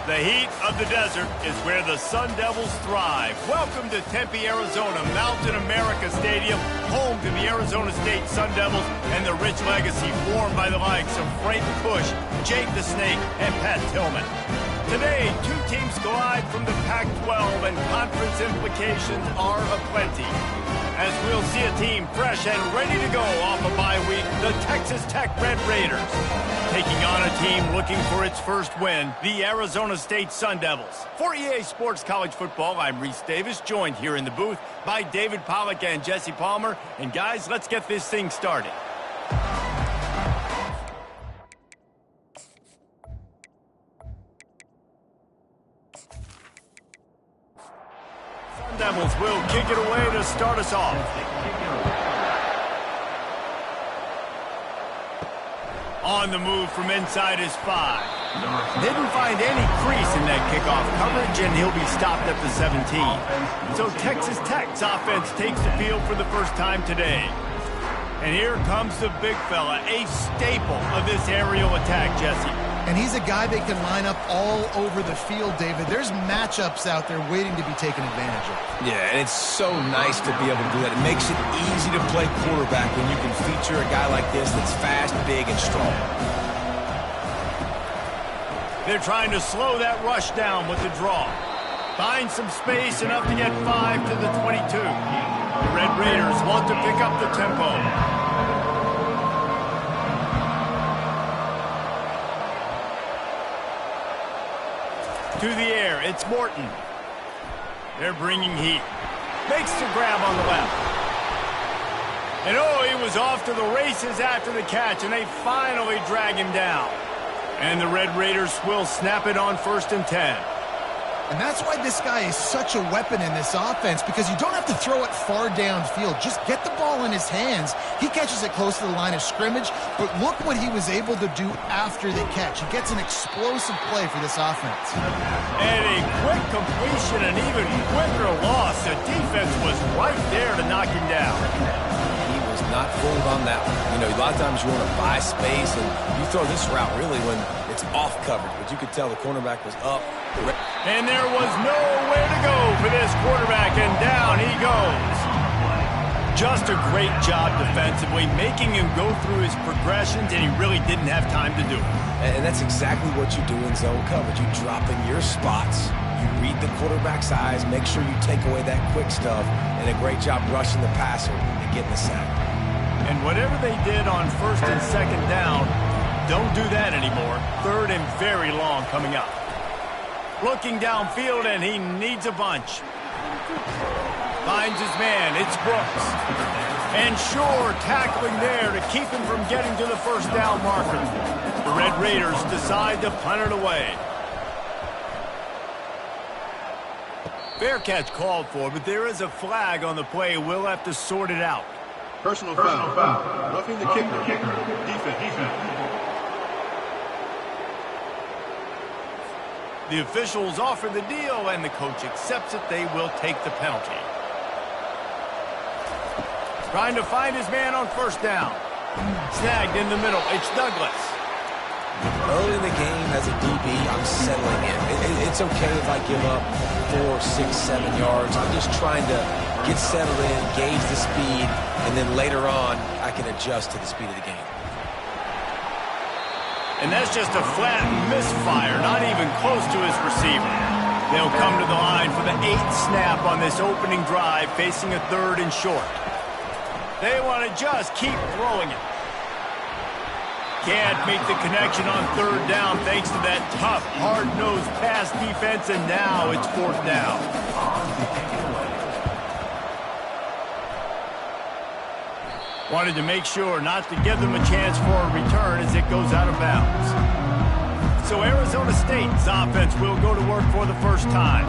The heat of the desert is where the Sun Devils thrive. Welcome to Tempe, Arizona, Mountain America Stadium, home to the Arizona State Sun Devils and the rich legacy formed by the likes of Frank Bush, Jake the Snake, and Pat Tillman. Today, two teams collide from the Pac-12 and conference implications are aplenty. As we'll see a team fresh and ready to go off a bye week, the Texas Tech Red Raiders. Taking on a team looking for its first win, the Arizona State Sun Devils. For EA Sports College Football, I'm Reese Davis, joined here in the booth by David Pollack and Jesse Palmer. And guys, let's get this thing started. Sun Devils will kick it away to start us off. On the move from inside his 5. Didn't find any crease in that kickoff coverage, and he'll be stopped at the 17. So Texas Tech's offense takes the field for the first time today. And here comes the big fella, a staple of this aerial attack, Jesse. And he's a guy that can line up all over the field, David. There's matchups out there waiting to be taken advantage of. Yeah, and it's so nice to be able to do that. It makes it easy to play quarterback when you can feature a guy like this that's fast, big, and strong. They're trying to slow that rush down with the draw. Find some space, enough to get 5 to the 22. The Red Raiders want to pick up the tempo. To the air, it's Morton. They're bringing heat. Makes the grab on the left. And oh, he was off to the races after the catch, and they finally drag him down. And the Red Raiders will snap it on 1st and 10. And that's why this guy is such a weapon in this offense, because you don't have to throw it far downfield. Just get the ball in his hands. He catches it close to the line of scrimmage, but look what he was able to do after the catch. He gets an explosive play for this offense. And a quick completion, an even quicker loss. The defense was right there to knock him down. He was not fooled on that one. You know, a lot of times you want to buy space, and you throw this route really when it's off coverage, but you could tell the cornerback was up. And there was nowhere to go for this quarterback, and down he goes. Just a great job defensively, making him go through his progressions, and he really didn't have time to do it. And that's exactly what you do in zone coverage. You drop in your spots, you read the quarterback's eyes, make sure you take away that quick stuff, and a great job rushing the passer and getting the sack. And whatever they did on 1st and 2nd down, don't do that anymore. 3rd and very long coming up. Looking downfield, and he needs a bunch. Finds his man. It's Brooks. And sure, tackling there to keep him from getting to the 1st down marker. The Red Raiders decide to punt it away. Fair catch called for, but there is a flag on the play. We'll have to sort it out. Personal foul. Roughing the kicker. Defense. The officials offer the deal, and the coach accepts it. They will take the penalty. Trying to find his man on 1st down. Snagged in the middle. It's Douglas. Early in the game, as a DB, I'm settling in. It's okay if I give up 4, 6, 7 yards. I'm just trying to get settled in, gauge the speed, and then later on, I can adjust to the speed of the game. And that's just a flat misfire, not even close to his receiver. They'll come to the line for the 8th snap on this opening drive, facing a 3rd and short. They want to just keep throwing it. Can't make the connection on 3rd down thanks to that tough, hard-nosed pass defense, and now it's 4th down. Wanted to make sure not to give them a chance for a return as it goes out of bounds. So Arizona State's offense will go to work for the first time.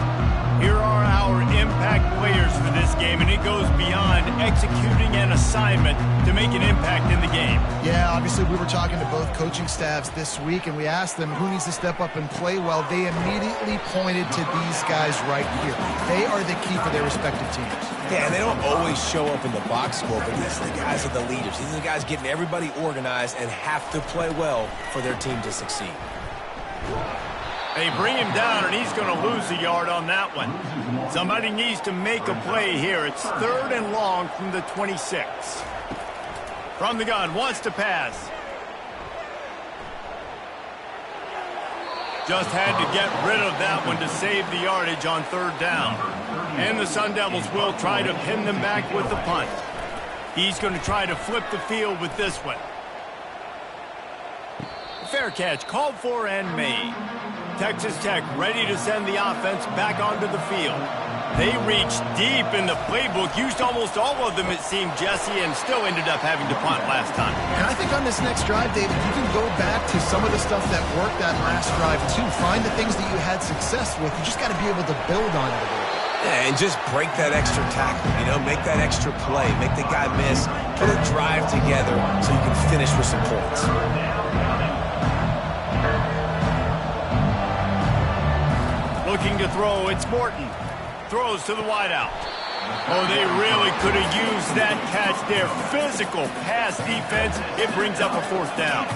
Here are our impact players for this game, and it goes beyond executing an assignment to make an impact in the game. Yeah, obviously we were talking to both coaching staffs this week, and we asked them who needs to step up and play well. They immediately pointed to these guys right here. They are the key for their respective teams. Yeah, and they don't always show up in the box score, but these are the guys are the leaders. These are the guys getting everybody organized and have to play well for their team to succeed. They bring him down, and he's going to lose a yard on that one. Somebody needs to make a play here. It's 3rd and long from the 26. From the gun, wants to pass. Just had to get rid of that one to save the yardage on 3rd down. And the Sun Devils will try to pin them back with the punt. He's going to try to flip the field with this one. Fair catch, called for and made. Texas Tech ready to send the offense back onto the field. They reached deep in the playbook, used almost all of them, it seemed, Jesse, and still ended up having to punt last time. And I think on this next drive, David, you can go back to some of the stuff that worked that last drive, too. Find the things that you had success with. You just got to be able to build on it a little bit. Yeah, and just break that extra tackle, make that extra play, make the guy miss, put a drive together so you can finish with some points. Looking to throw, it's Morton. Throws to the wideout. Oh, they really could have used that catch there. Physical pass defense. It brings up a 4th down.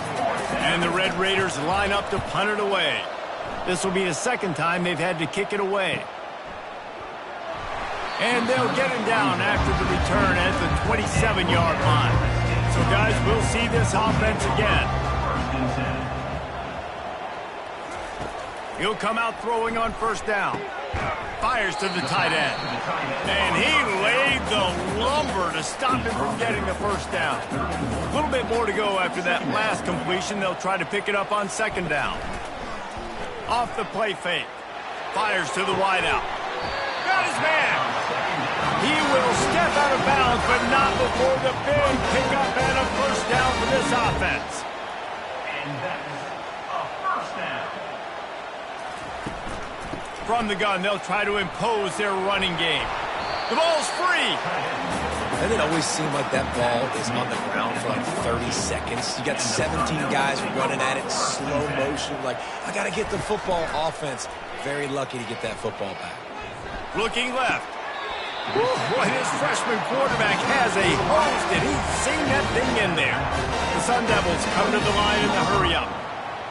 And the Red Raiders line up to punt it away. This will be the 2nd time they've had to kick it away. And they'll get him down after the return at the 27-yard line. So, guys, we'll see this offense again. He'll come out throwing on 1st down. Fires to the tight end. And he laid the lumber to stop him from getting the 1st down. A little bit more to go after that last completion. They'll try to pick it up on 2nd down. Off the play fake. Fires to the wideout. Got his man. He will step out of bounds, but not before the big pickup and a 1st down for this offense. And that's a 1st down. From the gun, they'll try to impose their running game. The ball's free. Doesn't it always seem like that ball is on the ground for like 30 seconds? You got 17 guys running at it, slow motion. Like, I got to get the football. Offense, very lucky to get that football back. Looking left. Boy, this freshman quarterback has a host, and he's seen that thing in there. The Sun Devils come to the line in the hurry-up.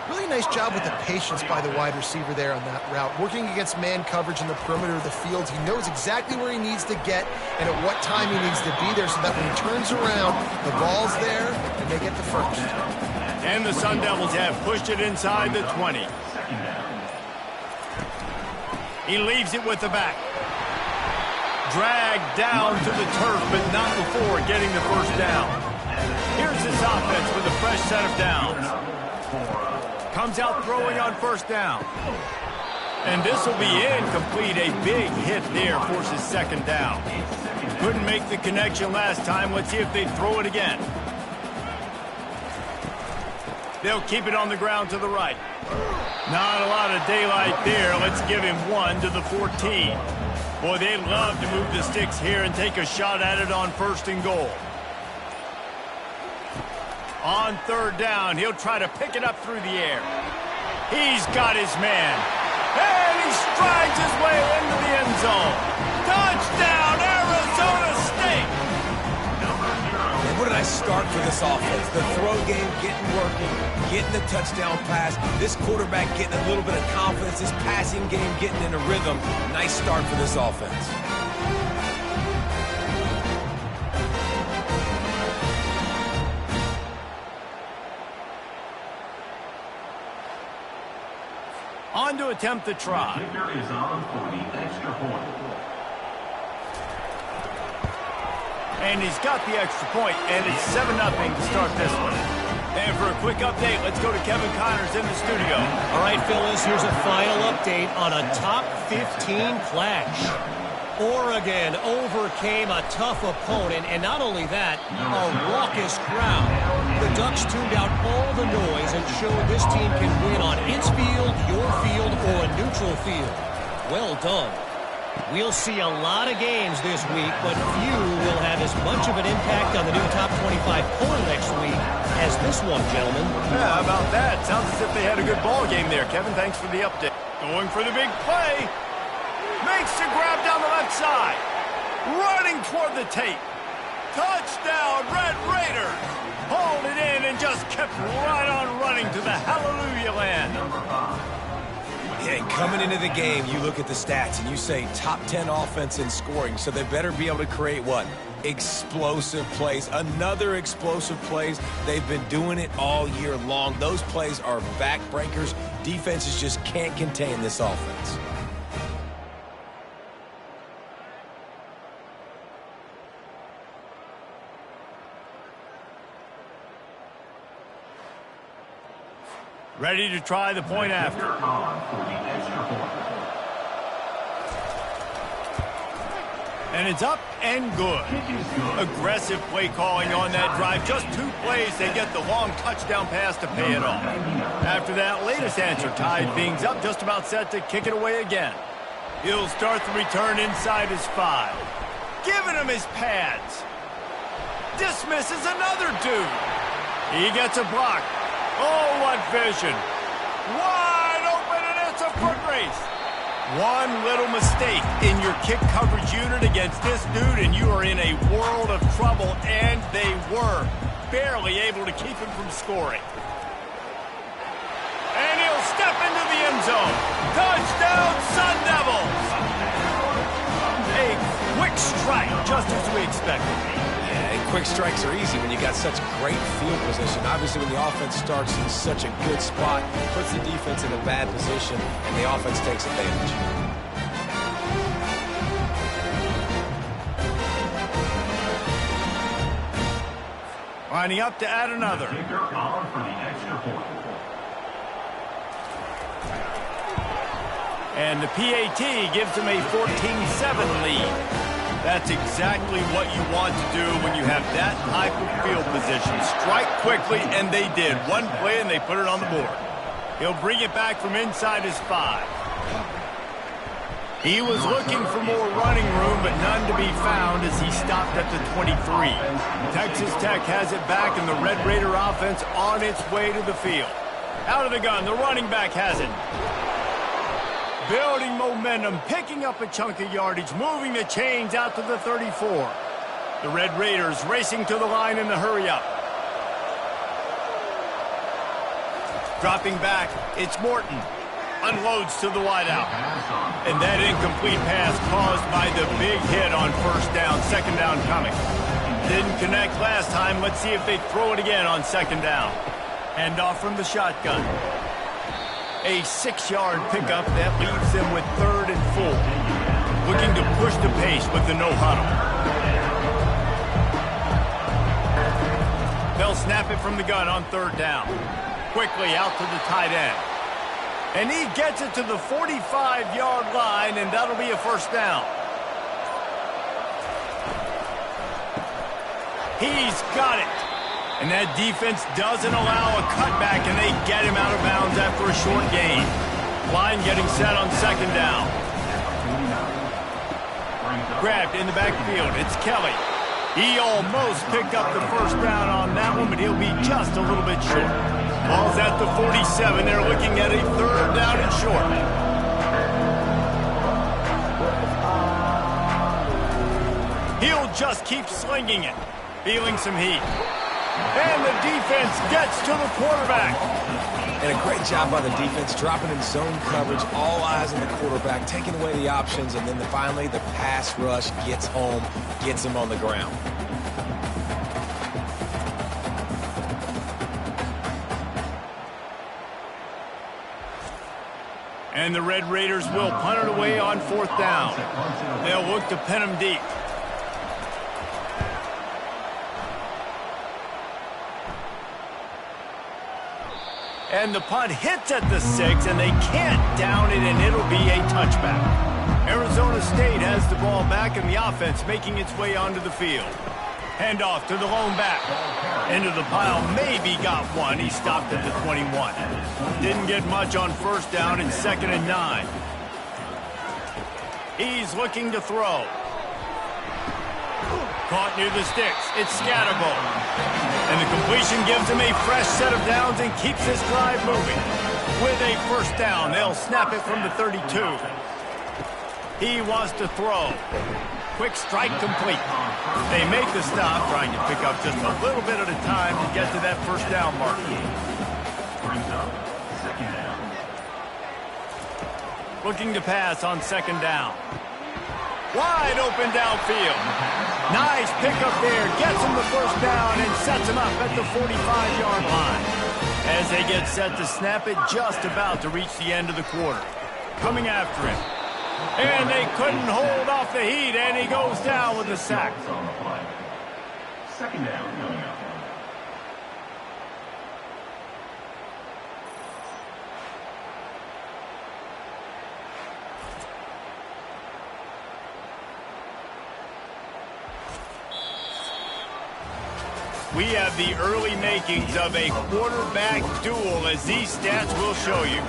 Really nice job with the patience by the wide receiver there on that route. Working against man coverage in the perimeter of the field. He knows exactly where he needs to get and at what time he needs to be there so that when he turns around, the ball's there and they get the 1st. And the Sun Devils have pushed it inside the 20. He leaves it with the back. Dragged down to the turf, but not before getting the 1st down. Here's this offense with a fresh set of downs. Comes out throwing on 1st down. And this will be incomplete. A big hit there forces 2nd down. Couldn't make the connection last time. Let's see if they throw it again. They'll keep it on the ground to the right. Not a lot of daylight there. Let's give him 1 to the 14. Boy, they love to move the sticks here and take a shot at it on 1st and goal. On 3rd down, he'll try to pick it up through the air. He's got his man. And he strides his way into the end zone. Touchdown, Arizona State! And what a nice start for this offense. The throw game getting working, getting the touchdown pass. This quarterback getting a little bit of confidence. This passing game getting in a rhythm. Nice start for this offense. On to attempt the try. Kicker is on for the extra point. And he's got the extra point, and it's 7-0 to start this one. And for a quick update, let's go to Kevin Connors in the studio. All right, Phyllis, here's a final update on a top 15 clash. Oregon overcame a tough opponent, and not only that, a raucous crowd. The Ducks tuned out all the noise and showed this team can win on its field, your field, or a neutral field. Well done. We'll see a lot of games this week, but few will have as much of an impact on the new top 25 poll next week as this one, gentlemen. Yeah, how about that? Sounds as if they had a good ball game there. Kevin, thanks for the update. Going for the big play. Makes the grab down the left side. Running toward the tape. Touchdown, Red Raiders. Hauled it in and just kept right on running to the hallelujah land. And coming into the game, you look at the stats and you say top 10 offense in scoring, so they better be able to create what? Explosive plays. Another explosive plays. They've been doing it all year long. Those plays are backbreakers. Defenses just can't contain this offense. Ready to try the point after. And it's up and good. Aggressive play calling on that drive. Just 2 plays, they get the long touchdown pass to pay it off. After that latest answer tied things up, just about set to kick it away again. He'll start the return inside his 5. Giving him his pads. Dismisses another dude. He gets a block. Oh, what vision. Wide open, and it's a foot race. One little mistake in your kick coverage unit against this dude, and you are in a world of trouble, and they were barely able to keep him from scoring. And he'll step into the end zone. Touchdown, Sun Devils! A quick strike, just as we expected. And quick strikes are easy when you got such great field position. Obviously, when the offense starts in such a good spot, puts the defense in a bad position, and the offense takes advantage. Lining up to add another. And the PAT gives them a 14-7 lead. That's exactly what you want to do when you have that type of field position. Strike quickly, and they did. One play, and they put it on the board. He'll bring it back from inside his 5. He was looking for more running room, but none to be found as he stopped at the 23. Texas Tech has it back, and the Red Raider offense on its way to the field. Out of the gun, the running back has it. Building momentum, picking up a chunk of yardage, moving the chains out to the 34. The Red Raiders racing to the line in the hurry-up. Dropping back, it's Morton. Unloads to the wideout. And that incomplete pass caused by the big hit on first down, second down coming. Didn't connect last time. Let's see if they throw it again on second down. Hand off from the shotgun. A 6-yard pickup that leaves them with 3rd and 4. Looking to push the pace with the no huddle. They'll snap it from the gun on 3rd down. Quickly out to the tight end. And he gets it to the 45-yard line, and that'll be a first down. He's got it. And that defense doesn't allow a cutback, and they get him out of bounds after a short gain. Line getting set on second down. Grabbed in the backfield. It's Kelly. He almost picked up the first down on that one, but he'll be just a little bit short. Ball's at the 47. They're looking at a 3rd down and short. He'll just keep slinging it. Feeling some heat. And the defense gets to the quarterback. And a great job by the defense, dropping in zone coverage, all eyes on the quarterback, taking away the options, and then finally the pass rush gets home, gets him on the ground. And the Red Raiders will punt it away on 4th down. They'll look to pin him deep. And the punt hits at the 6, and they can't down it, and it'll be a touchback. Arizona State has the ball back, and the offense making its way onto the field. Handoff to the lone back. Into the pile, maybe got one. He stopped at the 21. Didn't get much on first down in 2nd and 9. He's looking to throw. Caught near the sticks. It's Scatterbo. And the completion gives him a fresh set of downs and keeps this drive moving. With a first down, they'll snap it from the 32. He wants to throw. Quick strike complete. They make the stop, trying to pick up just a little bit at a time to get to that first down mark. Looking to pass on second down. Wide open downfield. Nice pickup there. Gets him the first down and sets him up at the 45-yard line. As they get set to snap it, just about to reach the end of the quarter. Coming after him. And they couldn't hold off the heat, and he goes down with a sack. Second down coming up. We have the early makings of a quarterback duel, as these stats will show you.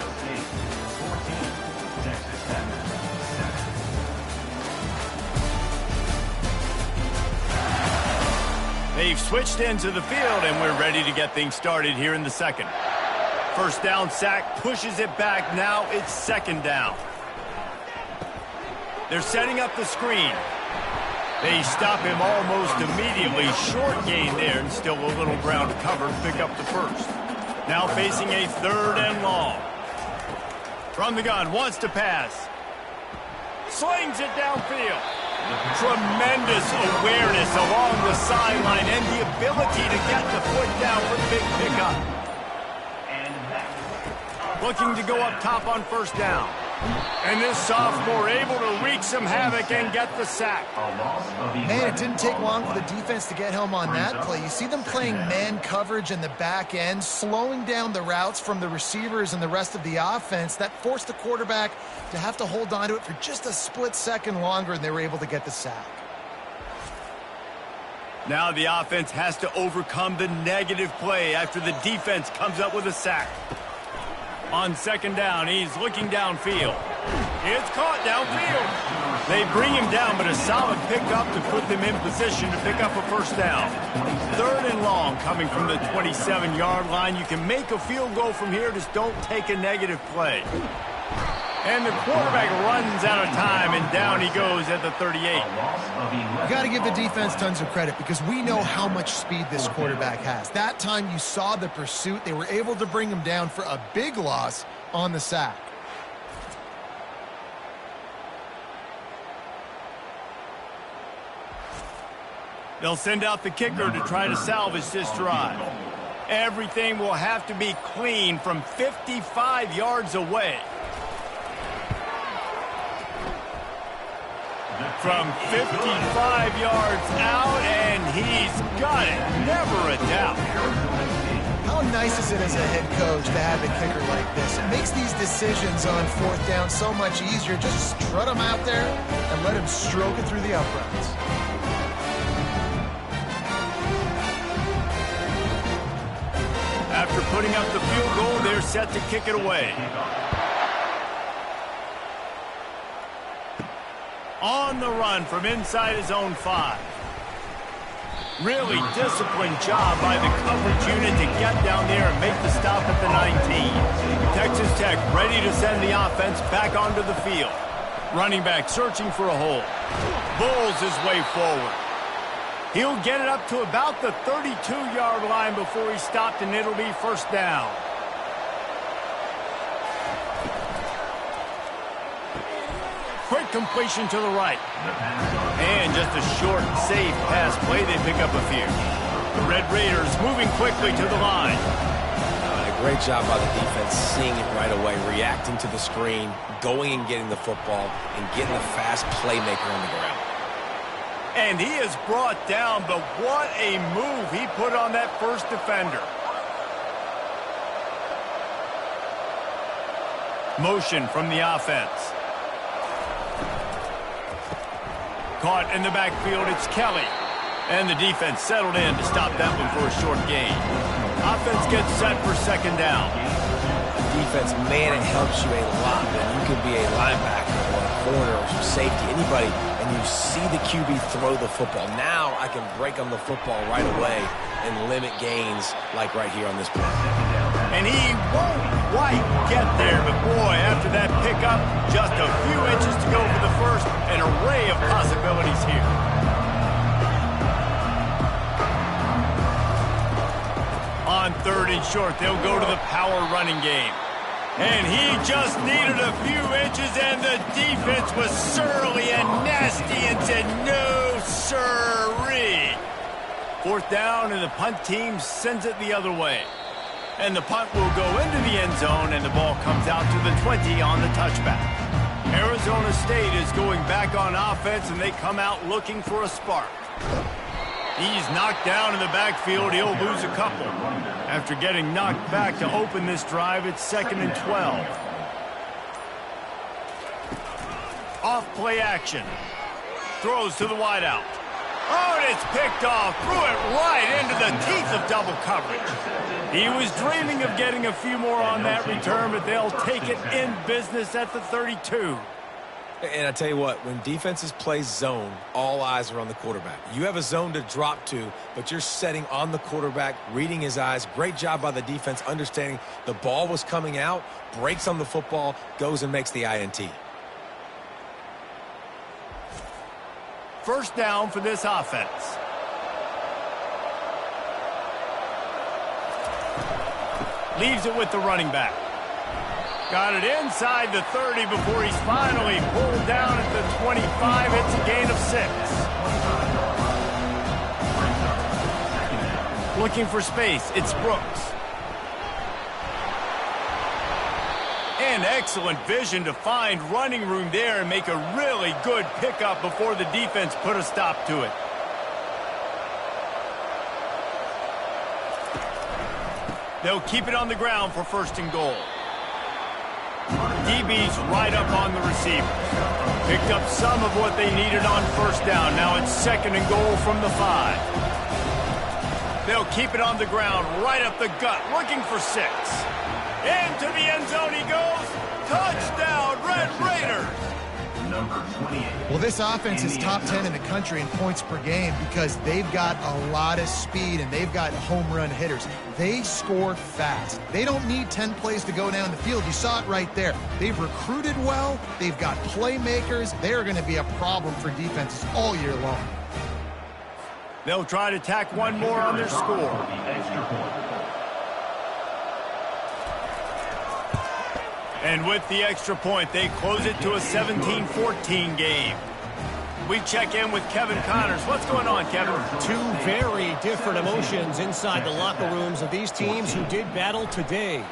They've switched into the field, and we're ready to get things started here in the second. First down sack, pushes it back. Now it's second down. They're setting up the screen. They stop him almost immediately. Short gain there, and still a little ground to cover to pick up the first. Now facing a third and long. From the gun, wants to pass. Slings it downfield. Tremendous awareness along the sideline and the ability to get the foot down for the big pickup. Looking to go up top on first down. And this sophomore able to wreak some havoc and get the sack. Man, it didn't take long for the defense to get home on that play. You see them playing man coverage in the back end, slowing down the routes from the receivers and the rest of the offense. That forced the quarterback to have to hold on to it for just a split second longer, and they were able to get the sack. Now the offense has to overcome the negative play after the defense comes up with a sack. On second down, he's looking downfield. It's caught downfield. They bring him down, but a solid pickup to put them in position to pick up a first down. Third and long coming from the 27-yard line. You can make a field goal from here, just don't take a negative play. And the quarterback runs out of time, and down he goes at the 38. You got to give the defense tons of credit because we know how much speed this quarterback has. That time you saw the pursuit. They were able to bring him down for a big loss on the sack. They'll send out the kicker to try to salvage this drive. Everything will have to be clean from 55 yards away. From 55 yards out, and he's got it. Never a doubt. How nice is it as a head coach to have a kicker like this? It makes these decisions on fourth down so much easier. Just strut him out there and let him stroke it through the uprights. After putting up the field goal, they're set to kick it away. On the run from inside his own 5. Really disciplined job by the coverage unit to get down there and make the stop at the 19. Texas Tech ready to send the offense back onto the field. Running back searching for a hole. Bulls his way forward. He'll get it up to about the 32-yard line before he stopped, and it'll be first down. Quick completion to the right. And just a short, safe pass play. They pick up a few. The Red Raiders moving quickly to the line. A great job by the defense, seeing it right away, reacting to the screen, going and getting the football, and getting a fast playmaker on the ground. And he is brought down, but what a move he put on that first defender. Motion from the offense. Caught in the backfield, it's Kelly. And the defense settled in to stop that one for a short gain. Offense gets set for second down. Defense, man, it helps you a lot when you can be a linebacker or a corner or some safety, anybody, and you see the QB throw the football. Now I can break on the football right away and limit gains like right here on this play. And he won't quite get there, but boy, after that pickup, just a few inches to go for the first, an array of possibilities here. On third and short, they'll go to the power running game. And he just needed a few inches, and the defense was surly and nasty and said, no, sirree. Fourth down, and the punt team sends it the other way. And the punt will go into the end zone, and the ball comes out to the 20 on the touchback. Arizona State is going back on offense, and they come out looking for a spark. He's knocked down in the backfield. He'll lose a couple. After getting knocked back to open this drive, it's 2nd and 12. Off play action. Throws to the wideout. Oh, and it's picked off. Threw it right into the teeth of double coverage. He was dreaming of getting a few more on that return, but they'll take it in business at the 32. And I tell you what, when defenses play zone, all eyes are on the quarterback. You have a zone to drop to, but you're setting on the quarterback, reading his eyes. Great job by the defense, understanding the ball was coming out, breaks on the football, goes and makes the INT. First down for this offense. Leaves it with the running back. Got it inside the 30 before he's finally pulled down at the 25. It's a gain of 6. Looking for space. It's Brooks. And excellent vision to find running room there and make a really good pickup before the defense put a stop to it. They'll keep it on the ground for 1st and goal. DB's right up on the receiver. Picked up some of what they needed on 1st down. Now it's 2nd and goal from the 5. They'll keep it on the ground, right up the gut, looking for 6. Into the end zone he goes. Touchdown, Red Raiders. Well, this offense is top 10 in the country in points per game because they've got a lot of speed and they've got home run hitters. They score fast. They don't need 10 plays to go down the field. You saw it right there. They've recruited well. They've got playmakers. They're going to be a problem for defenses all year long. They'll try to tack one more on their score. And with the extra point, they close it to a 17-14 game. We check in with Kevin Connors. What's going on, Kevin? Two very different emotions inside the locker rooms of these teams who did battle today.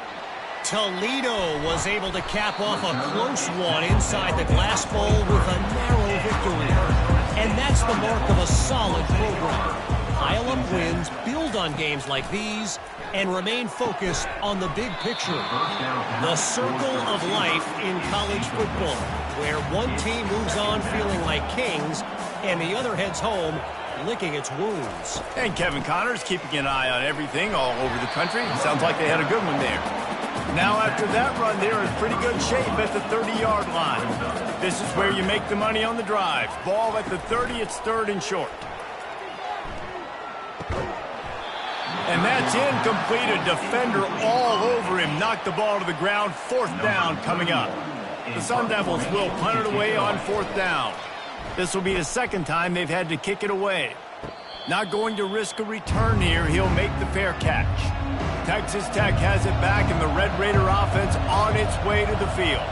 Toledo was able to cap off a close one inside the Glass Bowl with a narrow victory. And that's the mark of a solid program. Pile up wins, build on games like these, and remain focused on the big picture. The circle of life in college football, where one team moves on feeling like kings, and the other heads home licking its wounds. And Kevin Connors keeping an eye on everything all over the country. Sounds like they had a good one there. Now after that run, they're in pretty good shape at the 30-yard line. This is where you make the money on the drive. Ball at the 30, it's 3rd and short. And that's incomplete. A defender all over him. Knocked the ball to the ground. 4th down coming up. The Sun Devils will punt it away on 4th down. This will be the 2nd time they've had to kick it away. Not going to risk a return here. He'll make the fair catch. Texas Tech has it back, and the Red Raider offense on its way to the field.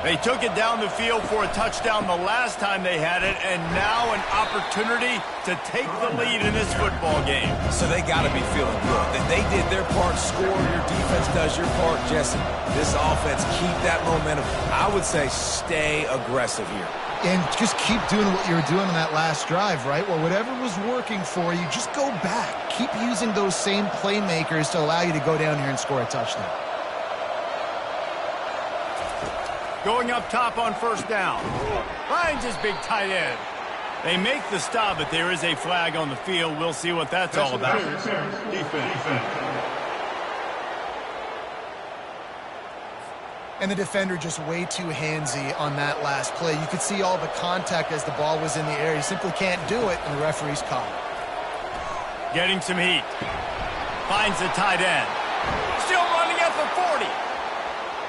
They took it down the field for a touchdown the last time they had it, and now an opportunity to take the lead in this football game. So they got to be feeling good. They did their part, score. Your defense does your part, Jesse. This offense, keep that momentum. I would say stay aggressive here. And just keep doing what you were doing on that last drive, right? Well, whatever was working for you, just go back. Keep using those same playmakers to allow you to go down here and score a touchdown. Going up top on 1st down. Finds his big tight end. They make the stop, but there is a flag on the field. We'll see what that's all about. And the defender just way too handsy on that last play. You could see all the contact as the ball was in the air. He simply can't do it, and the referee's caught it. Getting some heat. Finds the tight end. Still running at the 40.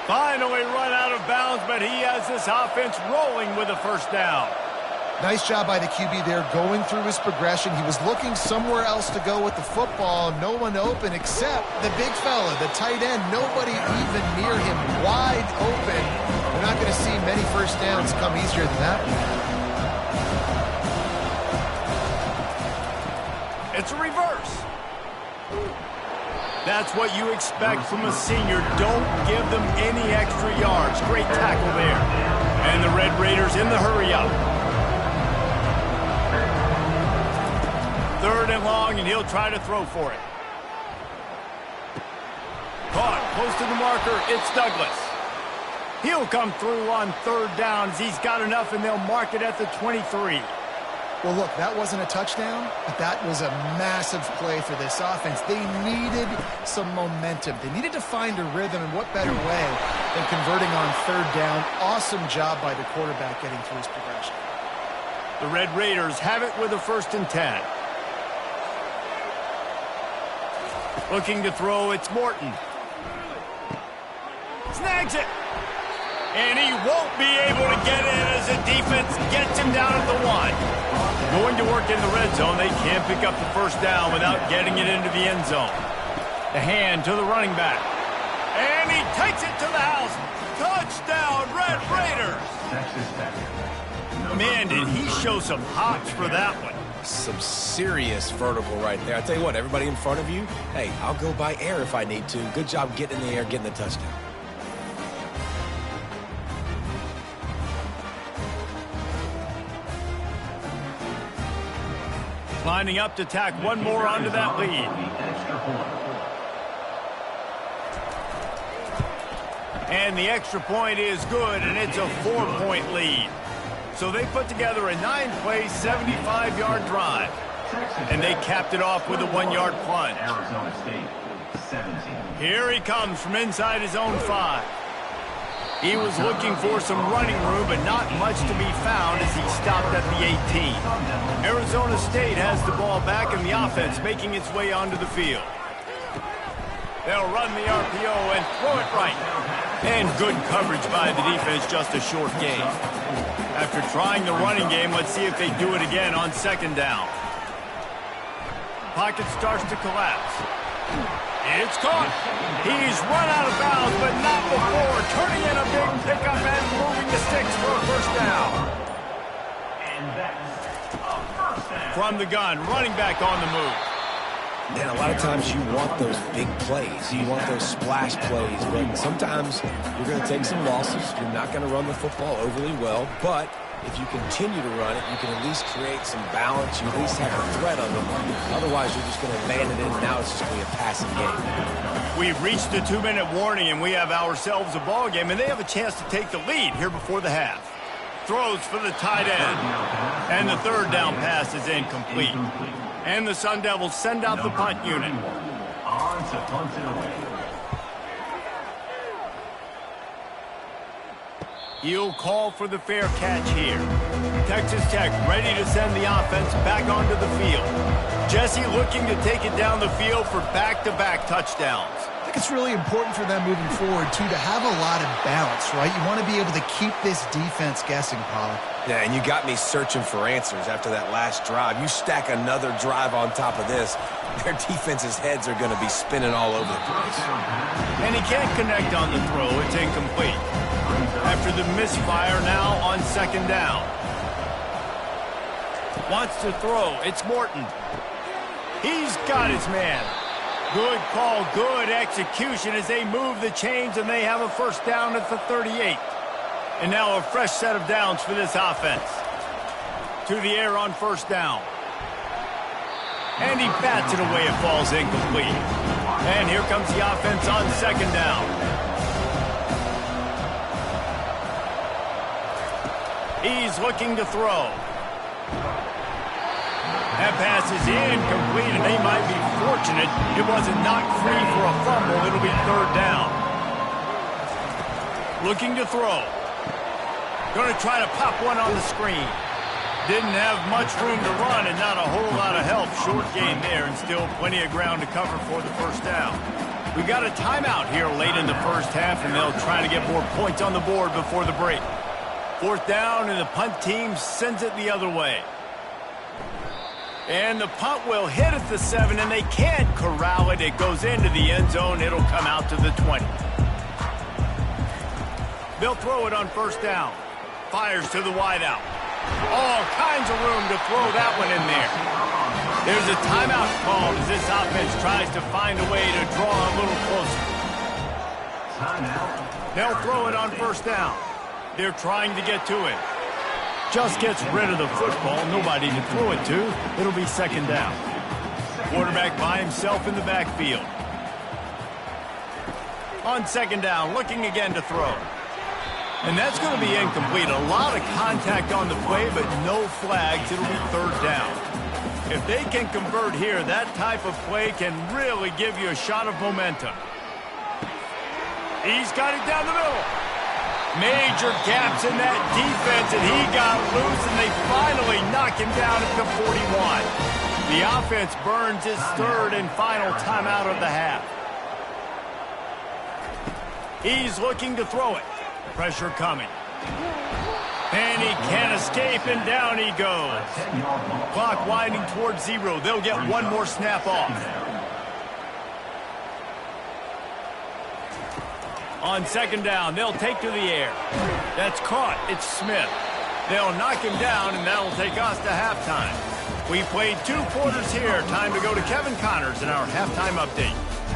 Finally run out of bounds, but he has this offense rolling with a 1st down. Nice job by the QB there going through his progression. He was looking somewhere else to go with the football. No one open except the big fella, the tight end. Nobody even near him, wide open. We're not going to see many first downs come easier than that one. It's a reverse. That's what you expect from a senior. Don't give them any extra yards. Great tackle there. And the Red Raiders in the hurry-up. 3rd and long, and he'll try to throw for it. Caught close to the marker. It's Douglas. He'll come through on 3rd down as he's got enough, and they'll mark it at the 23. Well, look, that wasn't a touchdown, but that was a massive play for this offense. They needed some momentum. They needed to find a rhythm, and what better way than converting on 3rd down. Awesome job by the quarterback getting through his progression. The Red Raiders have it with a 1st and 10. Looking to throw, it's Morton. Snags it. And he won't be able to get in as the defense gets him down at the 1. Going to work in the red zone. They can't pick up the 1st down without getting it into the end zone. The hand to the running back. And he takes it to the house. Touchdown, Red Raiders. Man, did he show some hops for that one. Some serious vertical right there. I tell you what, everybody in front of you, hey, I'll go by air if I need to. Good job getting in the air, getting the touchdown. Lining up to tack one more onto that lead. And the extra point is good, and it's a 4-point lead. So they put together a 9-play, 75-yard drive. And they capped it off with a 1-yard plunge. Here he comes from inside his own 5. He was looking for some running room, but not much to be found as he stopped at the 18. Arizona State has the ball back, and the offense making its way onto the field. They'll run the RPO and throw it right. And good coverage by the defense, just a short gain. After trying the running game, let's see if they do it again on 2nd down. Pocket starts to collapse. It's caught. He's run out of bounds, but not before. Turning in a big pickup and moving the sticks for a 1st down. From the gun, running back on the move. Man, a lot of times you want those big plays. You want those splash plays, but sometimes you're going to take some losses. You're not going to run the football overly well, but if you continue to run it, you can at least create some balance. You at least have a threat of them. Otherwise, you're just going to abandon it, and now it's just going to be a passing game. We've reached the 2-minute warning, and we have ourselves a ball game, and they have a chance to take the lead here before the half. Throws for the tight end, and the 3rd down pass is incomplete. And the Sun Devils send out the punt unit. On to punt it away. He'll call for the fair catch here. Texas Tech ready to send the offense back onto the field. Jesse looking to take it down the field for back-to-back touchdowns. I think it's really important for them moving forward, too, to have a lot of balance, right? You want to be able to keep this defense guessing, Pollock. Yeah, and you got me searching for answers after that last drive. You stack another drive on top of this, their defense's heads are going to be spinning all over the place. And he can't connect on the throw. It's incomplete. After the misfire, now on 2nd down. Wants to throw. It's Morton. He's got his man. Good call, good execution as they move the chains, and they have a 1st down at the 38. And now a fresh set of downs for this offense. To the air on 1st down. And he bats it away. It falls incomplete. And here comes the offense on 2nd down. He's looking to throw. That pass is incomplete, and they might be fortunate it wasn't knocked free for a fumble. It'll be 3rd down. Looking to throw. Going to try to pop one on the screen. Didn't have much room to run and not a whole lot of help. Short gain there and still plenty of ground to cover for the 1st down. We've got a timeout here late in the 1st half, and they'll try to get more points on the board before the break. 4th down, and the punt team sends it the other way. And the punt will hit at the 7, and they can't corral it. It goes into the end zone. It'll come out to the 20. They'll throw it on 1st down. Fires to the wideout. All kinds of room to throw that one in there. There's a timeout called as this offense tries to find a way to draw a little closer. They'll throw it on 1st down. They're trying to get to it. Just gets rid of the football. Nobody to throw it to. It'll be 2nd down. Quarterback by himself in the backfield. On 2nd down, looking again to throw. And that's going to be incomplete. A lot of contact on the play, but no flags. It'll be 3rd down. If they can convert here, that type of play can really give you a shot of momentum. He's got it down the middle. Major gaps in that defense, and he got loose, and they finally knock him down at the 41. The offense burns his 3rd and final timeout of the half. He's looking to throw it. Pressure coming. And he can't escape, and down he goes. Clock winding towards 0. They'll get one more snap off. On 2nd down, they'll take to the air. That's caught. It's Smith. They'll knock him down, and that'll take us to halftime. We played 2 quarters here. Time to go to Kevin Connors in our halftime update.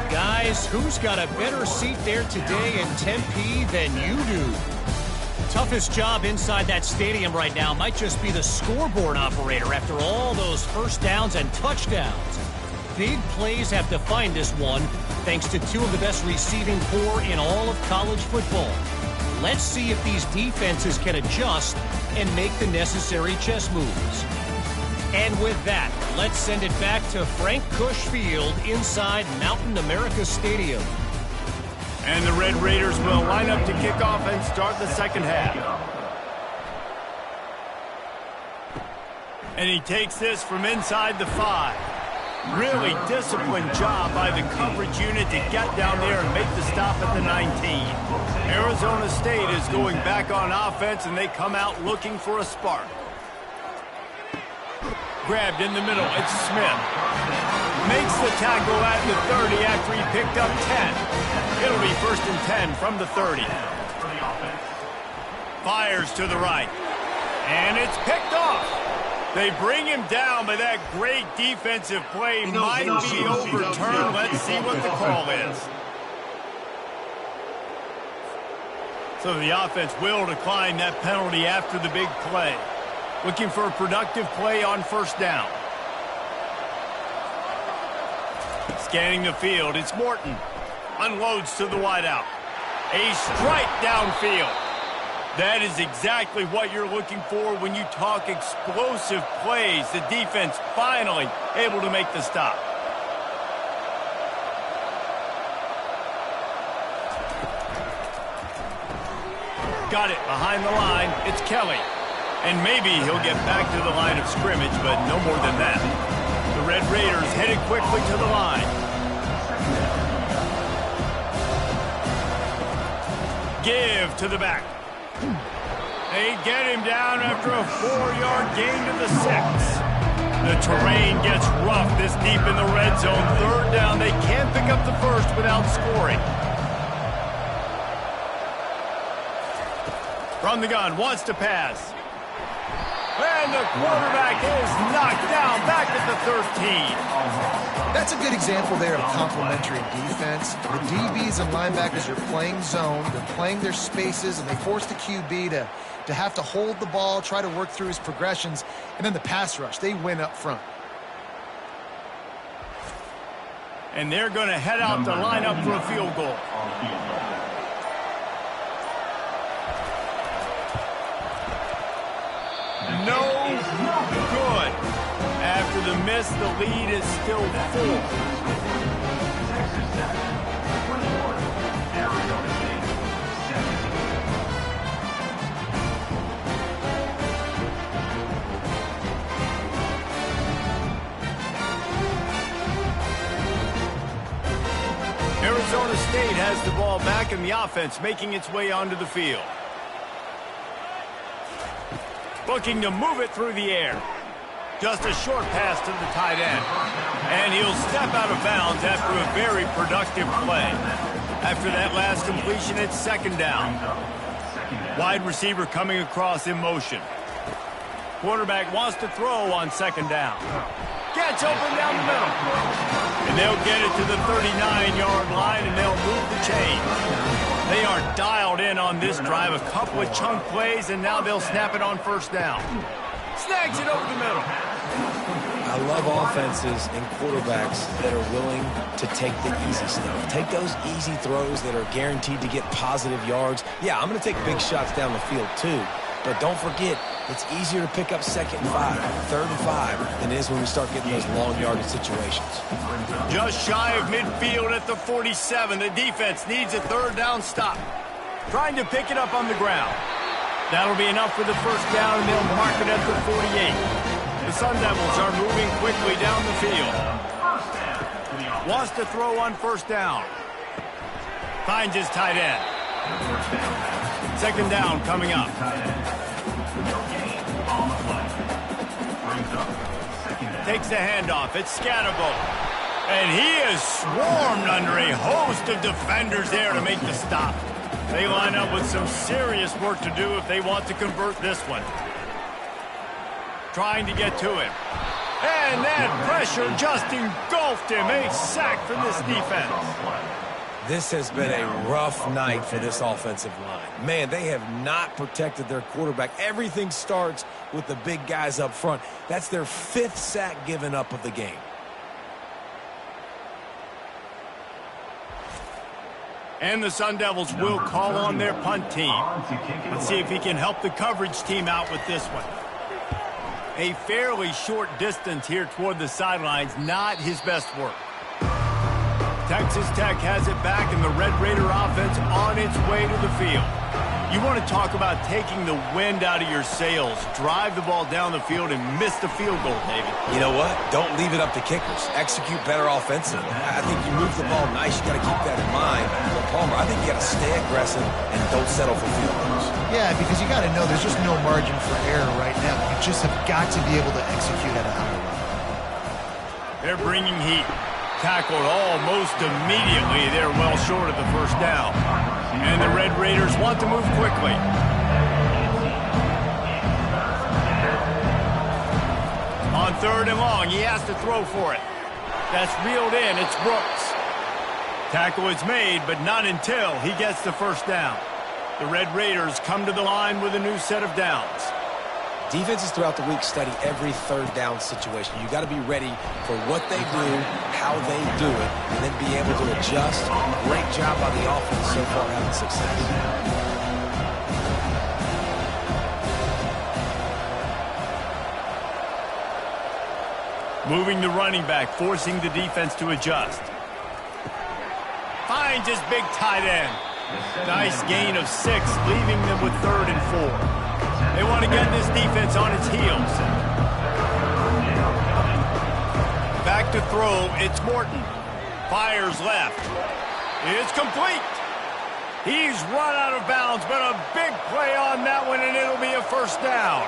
Guys, who's got a better seat there today in Tempe than you do? Toughest job inside that stadium right now might just be the scoreboard operator after all those 1st downs and touchdowns. Big plays have defined this one, thanks to 2 of the best receiving corps in all of college football. Let's see if these defenses can adjust and make the necessary chess moves. And with that, let's send it back to Frank Cush Field inside Mountain America Stadium. And the Red Raiders will line up to kick off and start the 2nd half. And he takes this from inside the 5. Really disciplined job by the coverage unit to get down there and make the stop at the 19. Arizona State is going back on offense, and they come out looking for a spark. Grabbed in the middle. It's Smith. Makes the tackle at the 30 after he picked up 10. It'll be 1st and 10 from the 30. Fires to the right. And it's picked off. They bring him down, but that great defensive play might be overturned. Let's see what the call is. So the offense will decline that penalty after the big play. Looking for a productive play on 1st down. Scanning the field, it's Morton. Unloads to the wideout. A strike downfield. That is exactly what you're looking for when you talk explosive plays. The defense finally able to make the stop. Got it behind the line. It's Kelly. And maybe he'll get back to the line of scrimmage, but no more than that. The Red Raiders headed quickly to the line. Give to the back. They get him down after a 4-yard gain to the 6. The terrain gets rough this deep in the red zone. 3rd down. They can't pick up the 1st without scoring. From the gun, wants to pass. And the quarterback is knocked down back at the 13. That's a good example there of complementary defense. The DBs and linebackers are playing zone. They're playing their spaces, and they force the QB to have to hold the ball, try to work through his progressions, and then the pass rush. They win up front. And they're going to head out to line up for a field goal. No good. After the miss, the lead is still 4. Arizona State has the ball back, and the offense making its way onto the field. Looking to move it through the air. Just a short pass to the tight end. And he'll step out of bounds after a very productive play. After that last completion, it's second down. Wide receiver coming across in motion. Quarterback wants to throw on second down. Gets open down the middle. And they'll get it to the 39-yard line, and they'll move the chain. They are dialed in on this drive. A couple of chunk plays, and now they'll snap it on first down. Snags it over the middle. I love offenses and quarterbacks that are willing to take the easy stuff. Take those easy throws that are guaranteed to get positive yards. Yeah, I'm going to take big shots down the field too. But don't forget, it's easier to pick up 2nd and 5, 3rd and 5 than it is when we start getting those long yardage situations. Just shy of midfield at the 47. The defense needs a third down stop. Trying to pick it up on the ground. That'll be enough for the first down, and they'll mark it at the 48. The Sun Devils are moving quickly down the field. Wants to throw on first down. Finds his tight end. Second down coming up. Takes the handoff. It's Scatterbo. And he is swarmed under a host of defenders there to make the stop. They line up with some serious work to do if they want to convert this one. Trying to get to him. And that pressure just engulfed him. A sack from this defense. This has been a rough night for this offensive line. Man, they have not protected their quarterback. Everything starts with the big guys up front. That's their 5th sack given up of the game. And the Sun Devils will call on their punt team. Let's see if he can help the coverage team out with this one. A fairly short distance here toward the sidelines, not his best work. Texas Tech has it back, and the Red Raider offense on its way to the field. You want to talk about taking the wind out of your sails. Drive the ball down the field and miss the field goal, David. You know what? Don't leave it up to kickers. Execute better offensively. I think you move the ball nice. You got to keep that in mind. But Palmer, I think you got to stay aggressive and don't settle for field goals. Yeah, because you got to know there's just no margin for error right now. You just have got to be able to execute at a high level. They're bringing heat. Tackled almost immediately. They're well short of the first down. And the Red Raiders want to move quickly. On 3rd and long, he has to throw for it. That's reeled in. It's Brooks. Tackle is made, but not until he gets the first down. The Red Raiders come to the line with a new set of downs. Defenses throughout the week study every 3rd down situation. You got to be ready for what they do, how they do it, and then be able to adjust. Great job by the offense so far having success. Moving the running back, forcing the defense to adjust. Finds his big tight end. Nice gain of 6, leaving them with 3rd and 4. They want to get this defense on its heels. Back to throw, it's Morton. Fires left. It's complete. He's run out of bounds, but a big play on that one, and it'll be a first down.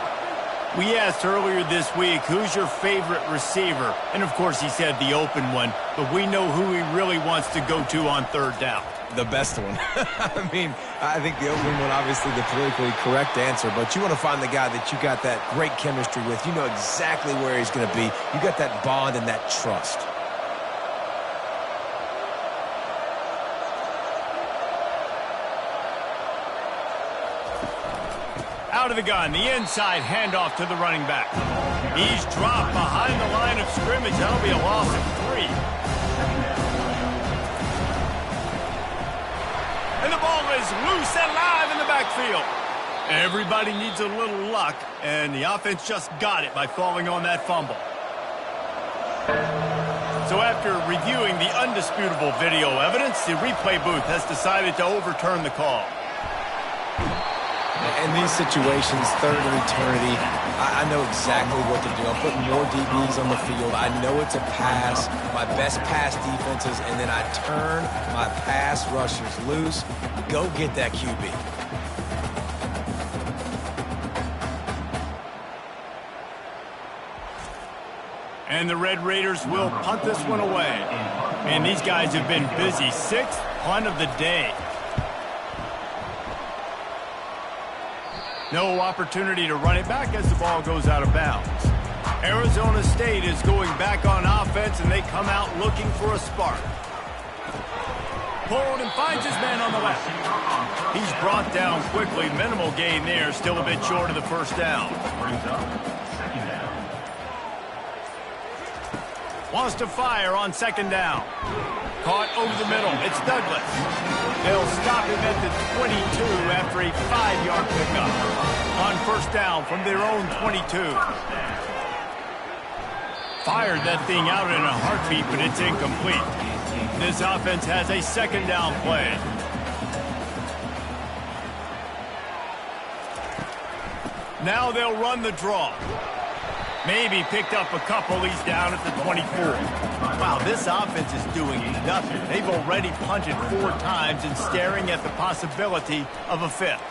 We asked earlier this week, who's your favorite receiver? And, of course, he said the open one, but we know who he really wants to go to on 3rd down. The best one. I mean, I think the open one, obviously the politically correct answer, but you want to find the guy that you got that great chemistry with. You know exactly where he's going to be. You got that bond and that trust. Out of the gun, the inside handoff to the running back. He's dropped behind the line of scrimmage. That'll be a loss of 3. And the ball is loose and live in the backfield. Everybody needs a little luck, and the offense just got it by falling on that fumble. So after reviewing the undisputable video evidence, the replay booth has decided to overturn the call. In these situations, 3rd and eternity, I know exactly what to do. I'll put more DBs on the field. I know it's a pass, my best pass defenses, and then I turn my pass rushers loose. Go get that QB. And the Red Raiders will punt this one away. And these guys have been busy. 6th punt of the day. No opportunity to run it back as the ball goes out of bounds. Arizona State is going back on offense, and they come out looking for a spark. Pulled and finds his man on the left. He's brought down quickly. Minimal gain there. Still a bit short of the first down. Wants to fire on 2nd down. Caught over the middle. It's Douglas. They'll stop him at the 22 after a 5-yard pickup. On 1st down from their own 22. Fired that thing out in a heartbeat, but it's incomplete. This offense has a 2nd down play. Now they'll run the draw. Maybe picked up a couple. He's down at the 24. Wow, this offense is doing nothing. They've already punted 4 times and staring at the possibility of a 5th.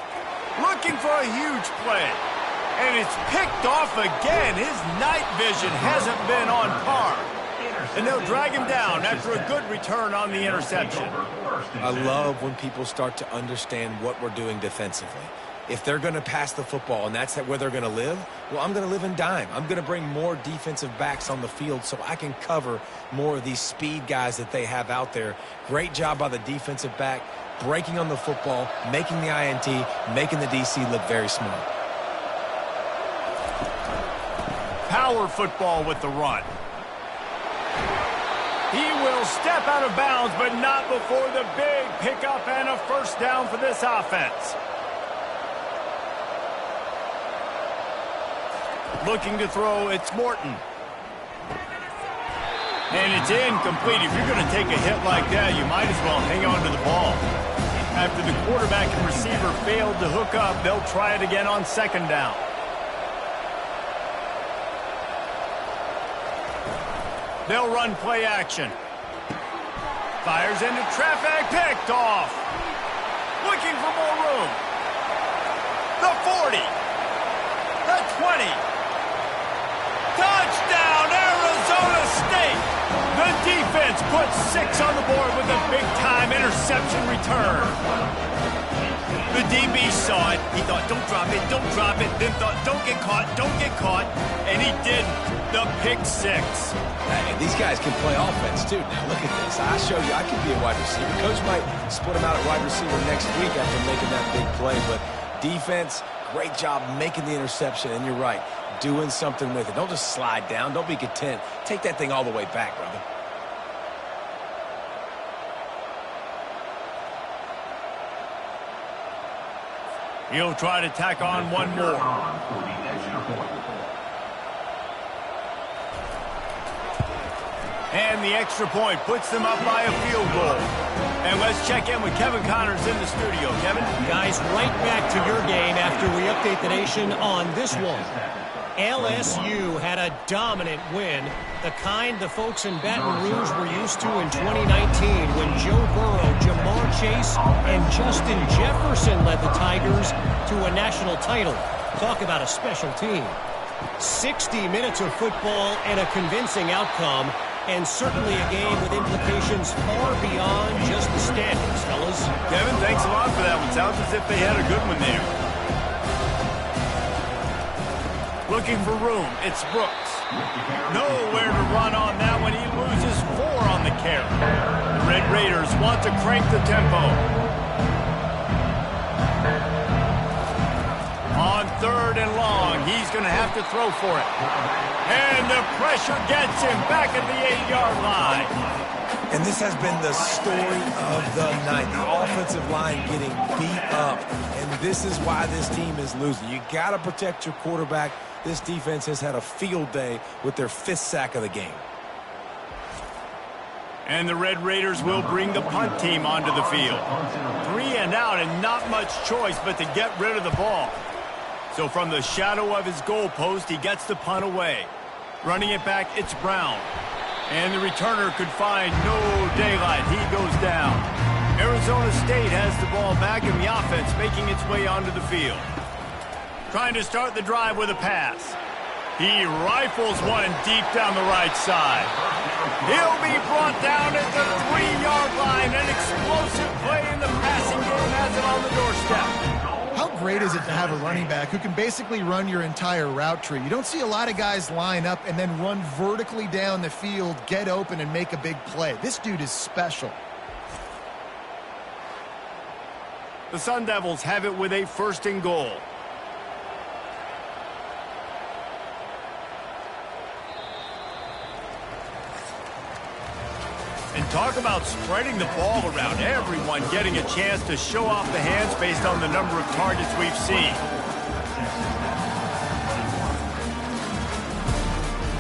Looking for a huge play. And it's picked off again. His night vision hasn't been on par. And they'll drag him down after a good return on the interception. I love when people start to understand what we're doing defensively. If they're going to pass the football and that's where they're going to live, well, I'm going to live in dime. I'm going to bring more defensive backs on the field so I can cover more of these speed guys that they have out there. Great job by the defensive back, breaking on the football, making the INT, making the DC look very smart. Power football with the run. He will step out of bounds, but not before the big pickup and a 1st down for this offense. Looking to throw, it's Morton. And it's incomplete. If you're going to take a hit like that, you might as well hang on to the ball. After the quarterback and receiver failed to hook up, they'll try it again on 2nd down. They'll run play action. Fires into traffic, picked off. Looking for more room. The 40. The 20. Touchdown, Arizona State! The defense puts 6 on the board with a big-time interception return. The DB saw it. He thought, don't drop it, don't drop it. Then thought, don't get caught. And he didn't. The pick 6. And these guys can play offense, too. Now, look at this. I show you I can be a wide receiver. Coach might split him out at wide receiver next week after making that big play. But defense, great job making the interception. And you're right. Doing something with it. Don't just slide down. Don't be content. Take that thing all the way back, brother. He'll try to tack on one more. And the extra point puts them up by a field goal. And let's check in with Kevin Connors in the studio. Kevin? Guys, right back to your game after we update the nation on this one. LSU had a dominant win, the kind the folks in Baton Rouge were used to in 2019 when Joe Burrow, Jamar Chase, and Justin Jefferson led the Tigers to a national title. Talk about a special team. 60 minutes of football and a convincing outcome, and certainly a game with implications far beyond just the standings, fellas. Kevin, thanks a lot for that one. Sounds as if they had a good one there. Looking for room, it's Brooks. Nowhere to run on that one. He loses 4 on the carry. The Red Raiders want to crank the tempo. On 3rd and long, he's going to have to throw for it. And the pressure gets him back at the 8-yard line. And this has been the story of the night. The offensive line getting beat up. And this is why this team is losing. You got to protect your quarterback. This defense has had a field day with their 5th sack of the game. And the Red Raiders will bring the punt team onto the field. 3 and out and not much choice but to get rid of the ball. So from the shadow of his goalpost, he gets the punt away. Running it back, it's Brown. And the returner could find no daylight. He goes down. Arizona State has the ball back and the offense making its way onto the field. Trying to start the drive with a pass. He rifles one deep down the right side. He'll be brought down at the 3-yard line. An explosive play in the passing game has it on the doorstep. How great is it to have a running back who can basically run your entire route tree? You don't see a lot of guys line up and then run vertically down the field, get open, and make a big play. This dude is special. The Sun Devils have it with a 1st and goal. And talk about spreading the ball around, everyone getting a chance to show off the hands based on the number of targets we've seen.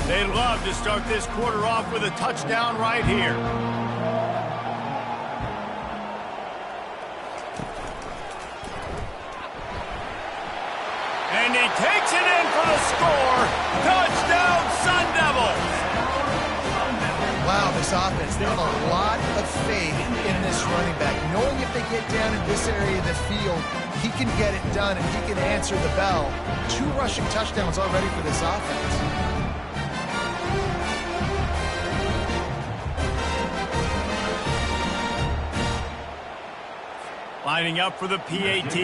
They'd love to start this quarter off with a touchdown right here. And he takes it in for the score. Touchdown, Sun Devils! Wow, this offense, they have a lot of faith in this running back. Knowing if they get down in this area of the field, he can get it done and he can answer the bell. 2 rushing touchdowns already for this offense. Lining up for the PAT.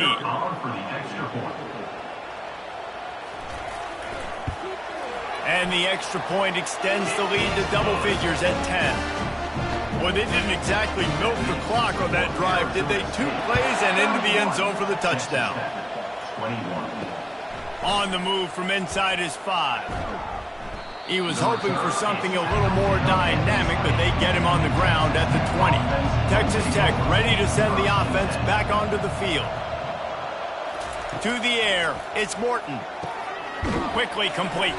And the extra point extends the lead to double figures at 10. Well, they didn't exactly milk the clock on that drive, did they? 2 plays and into the end zone for the touchdown. On the move from inside his 5. He was hoping for something a little more dynamic, but they get him on the ground at the 20. Texas Tech ready to send the offense back onto the field. To the air, it's Morton. Quickly complete.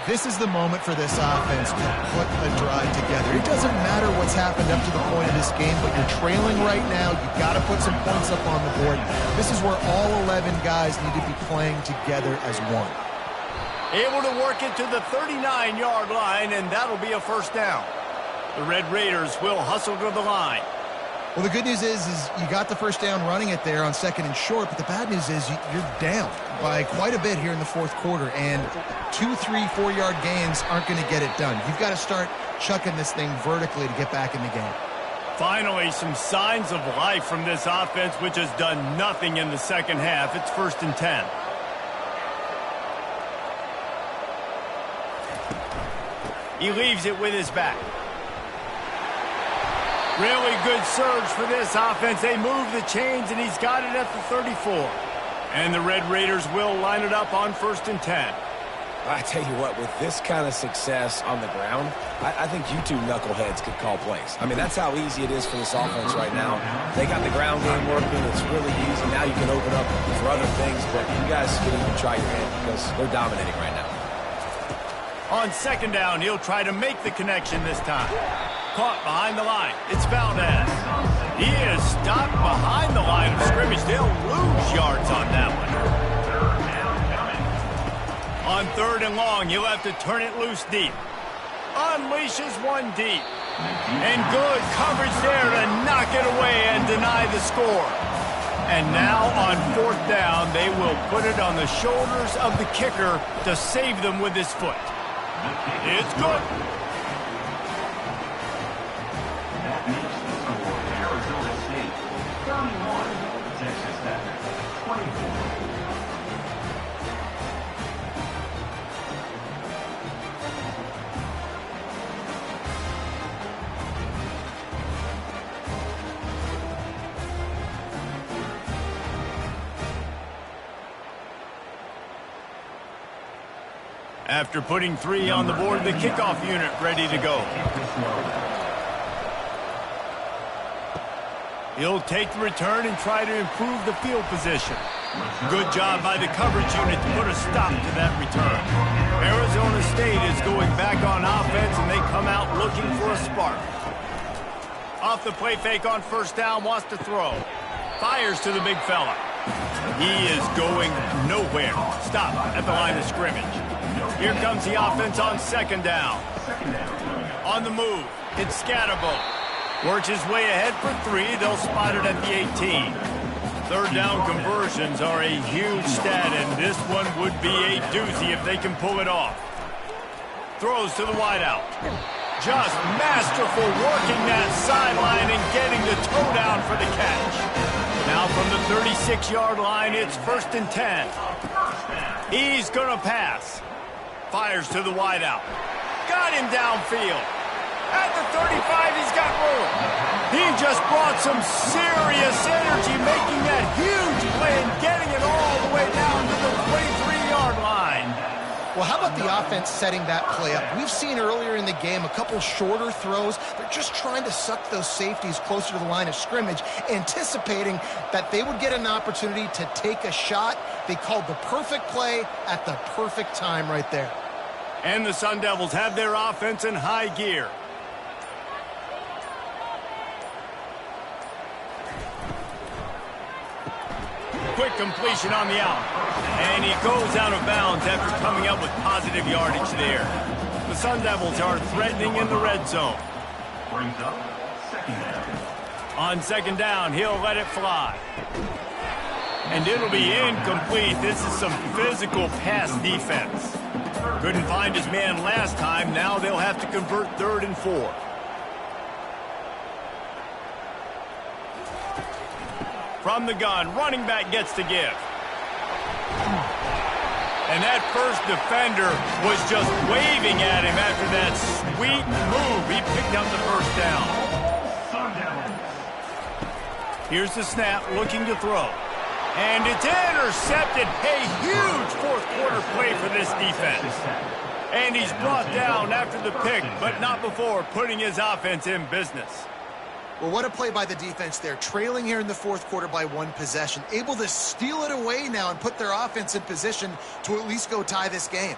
This is the moment for this offense to put a drive together. It doesn't matter what's happened up to the point of this game, but you're trailing right now. You've got to put some points up on the board. This is where all 11 guys need to be playing together as one. Able to work it to the 39-yard line, and that'll be a 1st down. The Red Raiders will hustle to the line. Well, the good news is you got the 1st down running it there on 2nd and short, but the bad news is you're down by quite a bit here in the 4th quarter, and 2, 3, 4-yard gains aren't going to get it done. You've got to start chucking this thing vertically to get back in the game. Finally, some signs of life from this offense, which has done nothing in the 2nd half. It's 1st and 10. He leaves it with his back. Really good surge for this offense. They move the chains, and he's got it at the 34. And the Red Raiders will line it up on 1st and 10. I tell you what, with this kind of success on the ground, I think you 2 knuckleheads could call plays. I mean, that's how easy it is for this offense right now. They got the ground game working. It's really easy. Now you can open up for other things, but you guys can even try your hand because they're dominating right now. On 2nd down, he'll try to make the connection this time. Caught behind the line. It's Valdez. He is stopped behind the line of scrimmage. They'll lose yards on that one. On 3rd and long, he'll have to turn it loose deep. Unleashes one deep. And good coverage there to knock it away and deny the score. And now on 4th down, they will put it on the shoulders of the kicker to save them with his foot. It's good. That makes the score Arizona State 31, Texas Tech 24. After putting 3 on the board, the kickoff unit ready to go. He'll take the return and try to improve the field position. Good job by the coverage unit to put a stop to that return. Arizona State is going back on offense, and they come out looking for a spark. Off the play fake on 1st down, wants to throw. Fires to the big fella. He is going nowhere. Stop at the line of scrimmage. Here comes the offense on 2nd down. On the move, it's Scatterbo. Works his way ahead for 3. They'll spot it at the 18. Third down conversions are a huge stat, and this one would be a doozy if they can pull it off. Throws to the wideout. Just masterful working that sideline and getting the toe down for the catch. Now from the 36-yard line, it's 1st and 10. He's going to pass. Fires to the wideout. Got him downfield. At the 35, he's got room. He just brought some serious energy, making that huge play and getting it all the way down to the 23-yard line. Well, how about the offense setting that play up? We've seen earlier in the game a couple shorter throws. They're just trying to suck those safeties closer to the line of scrimmage, anticipating that they would get an opportunity to take a shot. They called the perfect play at the perfect time right there. And the Sun Devils have their offense in high gear. Quick completion on the out. And he goes out of bounds after coming up with positive yardage there. The Sun Devils are threatening in the red zone. Brings up second down. On second down, he'll let it fly. And it'll be incomplete. This is some physical pass defense. Couldn't find his man last time. Now they'll have to convert 3rd and 4. From the gun, running back gets to give. And that first defender was just waving at him after that sweet move. He picked up the first down. Here's the snap, looking to throw. And it's intercepted. A huge fourth-quarter play for this defense. And he's brought down after the pick, but not before putting his offense in business. Well, what a play by the defense there. Trailing here in the fourth quarter by 1 possession. Able to steal it away now and put their offense in position to at least go tie this game.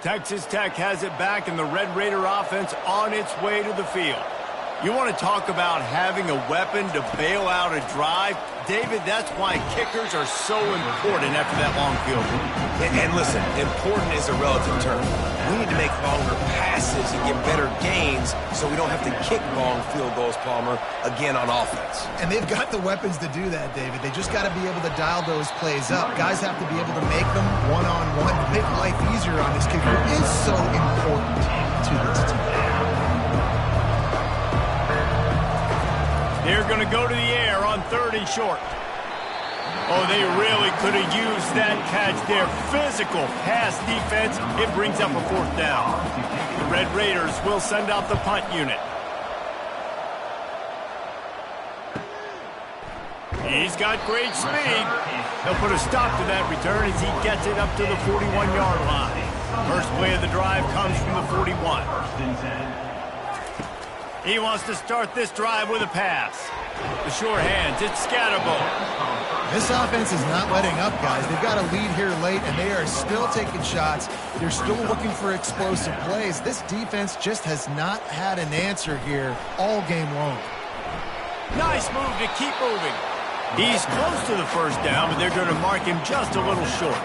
Texas Tech has it back, and the Red Raider offense on its way to the field. You want to talk about having a weapon to bail out a drive? David, that's why kickers are so important after that long field goal. And listen, important is a relative term. We need to make longer passes and get better gains so we don't have to kick long field goals, Palmer, again on offense. And they've got the weapons to do that, David. They just got to be able to dial those plays up. Guys have to be able to make them one-on-one to make life easier on this kicker, who is so important to this team. They're going to go to the air on 3rd and short. Oh, they really could have used that catch there. Physical pass defense. It brings up a 4th down. The Red Raiders will send out the punt unit. He's got great speed. They'll put a stop to that return as he gets it up to the 41-yard line. First play of the drive comes from the 41. He wants to start this drive with a pass. The sure hands, it's Scatterbo. This offense is not letting up, guys. They've got a lead here late, and they are still taking shots. They're still looking for explosive plays. This defense just has not had an answer here all game long. Nice move to keep moving. He's close to the first down, but they're going to mark him just a little short.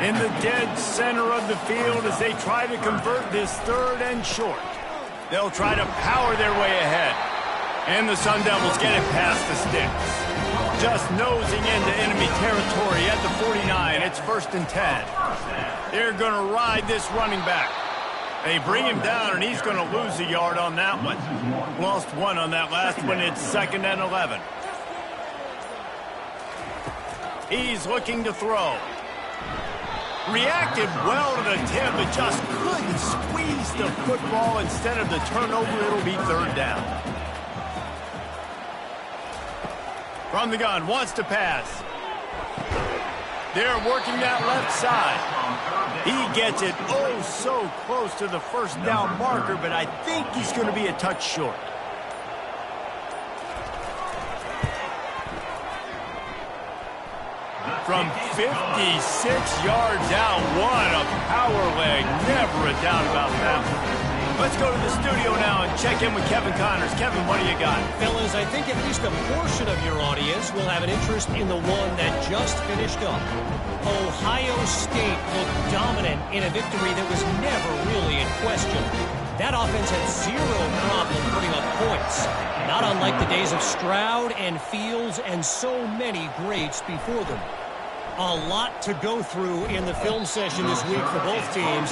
In the dead center of the field as they try to convert this 3rd and short. They'll try to power their way ahead. And the Sun Devils get it past the sticks. Just nosing into enemy territory at the 49. It's 1st and 10. They're going to ride this running back. They bring him down, and he's going to lose a yard on that one. Lost 1 on that last one. It's 2nd and 11. He's looking to throw. Reacted well to the tip, but just couldn't squeeze the football. Instead of the turnover, it'll be 3rd down. From the gun, wants to pass. They're working that left side. He gets it oh so close to the first down marker, but I think he's going to be a touch short. From 56 yards out, what a power leg. Never a doubt about that one. Let's go to the studio now and check in with Kevin Connors. Kevin, what do you got? Fellas, I think at least a portion of your audience will have an interest in the one that just finished up. Ohio State looked dominant in a victory that was never really in question. That offense had zero problem putting up points, not unlike the days of Stroud and Fields and so many greats before them. A lot to go through in the film session this week for both teams,